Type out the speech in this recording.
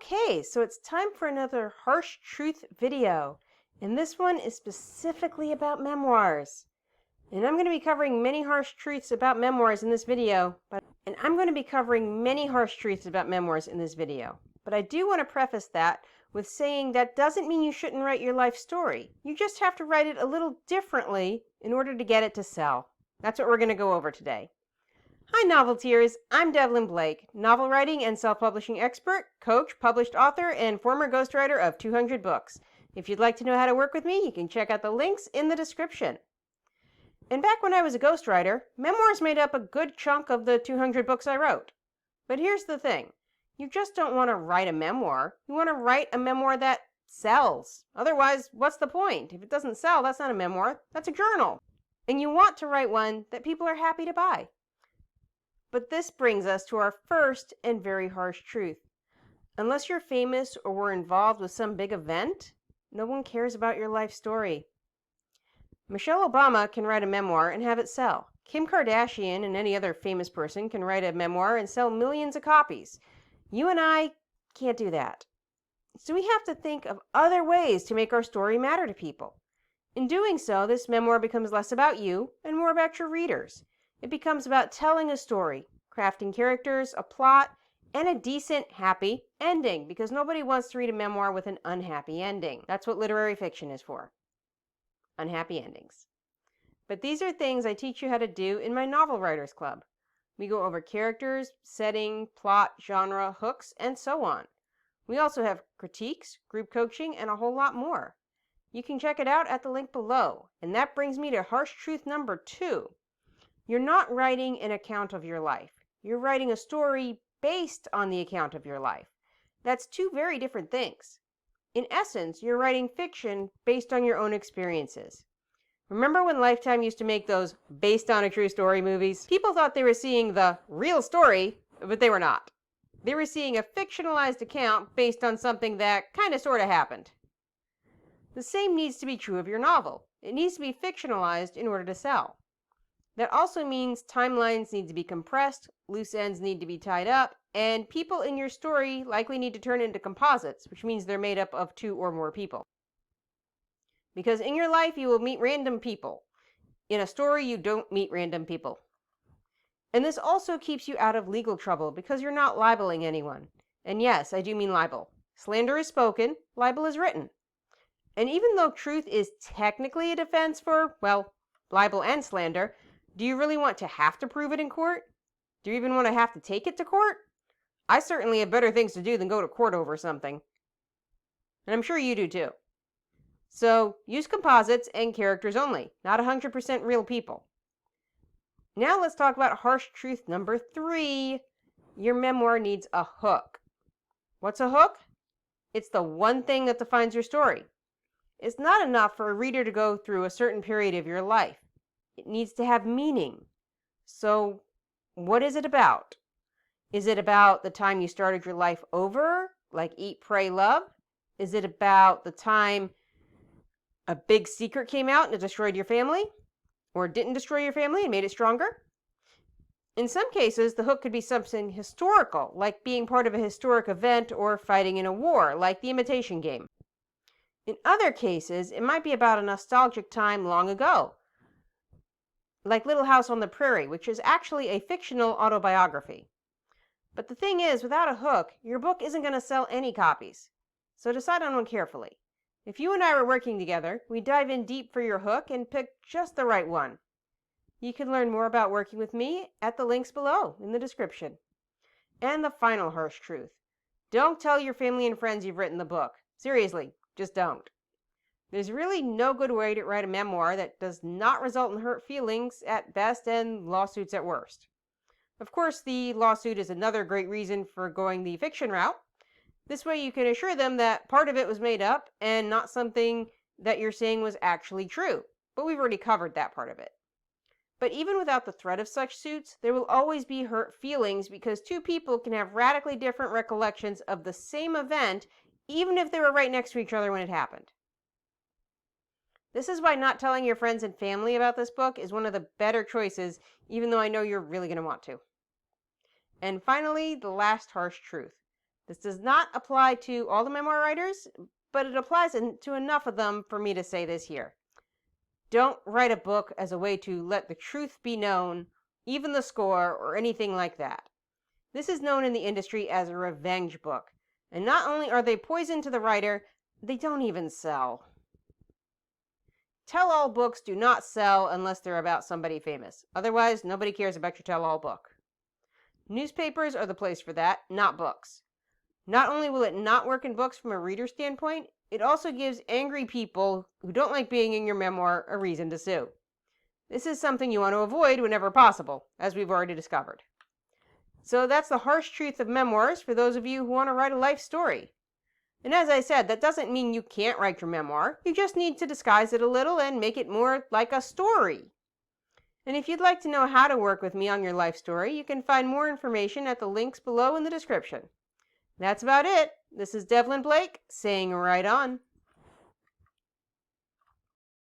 Okay, so it's time for another harsh truth video, and this one is specifically about memoirs. And I'm going to be covering many harsh truths about memoirs in this video, but I do want to preface that with saying that doesn't mean you shouldn't write your life story. You just have to write it a little differently in order to get it to sell. That's what we're going to go over today. Hi novelteers, I'm Devlin Blake, novel writing and self-publishing expert, coach, published author, and former ghostwriter of 200 books. If you'd like to know how to work with me, you can check out the links in the description. And back when I was a ghostwriter, memoirs made up a good chunk of the 200 books I wrote. But here's the thing, you just don't want to write a memoir, you want to write a memoir that sells. Otherwise, what's the point? If it doesn't sell, that's not a memoir, that's a journal. And you want to write one that people are happy to buy. But this brings us to our first and very harsh truth. Unless you're famous or were involved with some big event, no one cares about your life story. Michelle Obama can write a memoir and have it sell. Kim Kardashian and any other famous person can write a memoir and sell millions of copies. You and I can't do that. So we have to think of other ways to make our story matter to people. In doing so, this memoir becomes less about you and more about your readers. It becomes about telling a story, crafting characters, a plot, and a decent, happy ending, because nobody wants to read a memoir with an unhappy ending. That's what literary fiction is for. Unhappy endings. But these are things I teach you how to do in my Novel Writers Club. We go over characters, setting, plot, genre, hooks, and so on. We also have critiques, group coaching, and a whole lot more. You can check it out at the link below. And that brings me to harsh truth number 2. You're not writing an account of your life. You're writing a story based on the account of your life. That's two very different things. In essence, you're writing fiction based on your own experiences. Remember when Lifetime used to make those based on a true story movies? People thought they were seeing the real story, but they were not. They were seeing a fictionalized account based on something that kind of sort of happened. The same needs to be true of your novel. It needs to be fictionalized in order to sell. That also means timelines need to be compressed, loose ends need to be tied up, and people in your story likely need to turn into composites, which means they're made up of 2 or more people. Because in your life, you will meet random people. In a story, you don't meet random people. And this also keeps you out of legal trouble because you're not libeling anyone. And yes, I do mean libel. Slander is spoken, libel is written. And even though truth is technically a defense for, well, libel and slander, do you really want to have to prove it in court? Do you even want to have to take it to court? I certainly have better things to do than go to court over something. And I'm sure you do too. So use composites and characters only, not 100% real people. Now let's talk about harsh truth number 3. Your memoir needs a hook. What's a hook? It's the one thing that defines your story. It's not enough for a reader to go through a certain period of your life. It needs to have meaning. So, what is it about? Is it about the time you started your life over, like Eat, Pray, Love? Is it about the time a big secret came out and it destroyed your family? Or didn't destroy your family and made it stronger? In some cases, the hook could be something historical, like being part of a historic event or fighting in a war, like The Imitation Game. In other cases, it might be about a nostalgic time long ago, like Little House on the Prairie, which is actually a fictional autobiography. But the thing is, without a hook, your book isn't going to sell any copies. So decide on one carefully. If you and I were working together, we'd dive in deep for your hook and pick just the right one. You can learn more about working with me at the links below in the description. And the final harsh truth. Don't tell your family and friends you've written the book. Seriously, just don't. There's really no good way to write a memoir that does not result in hurt feelings at best and lawsuits at worst. Of course, the lawsuit is another great reason for going the fiction route. This way you can assure them that part of it was made up and not something that you're saying was actually true. But we've already covered that part of it. But even without the threat of such suits, there will always be hurt feelings because 2 people can have radically different recollections of the same event, even if they were right next to each other when it happened. This is why not telling your friends and family about this book is one of the better choices, even though I know you're really going to want to. And finally, the last harsh truth. This does not apply to all the memoir writers, but it applies to enough of them for me to say this here. Don't write a book as a way to let the truth be known, even the score, or anything like that. This is known in the industry as a revenge book. And not only are they poison to the writer, they don't even sell. Tell-all books do not sell unless they're about somebody famous. Otherwise, nobody cares about your tell-all book. Newspapers are the place for that, not books. Not only will it not work in books from a reader standpoint, it also gives angry people who don't like being in your memoir a reason to sue. This is something you want to avoid whenever possible, as we've already discovered. So that's the harsh truth of memoirs for those of you who want to write a life story. And as I said, that doesn't mean you can't write your memoir. You just need to disguise it a little and make it more like a story. And if you'd like to know how to work with me on your life story, you can find more information at the links below in the description. That's about it. This is Devlin Blake saying right on.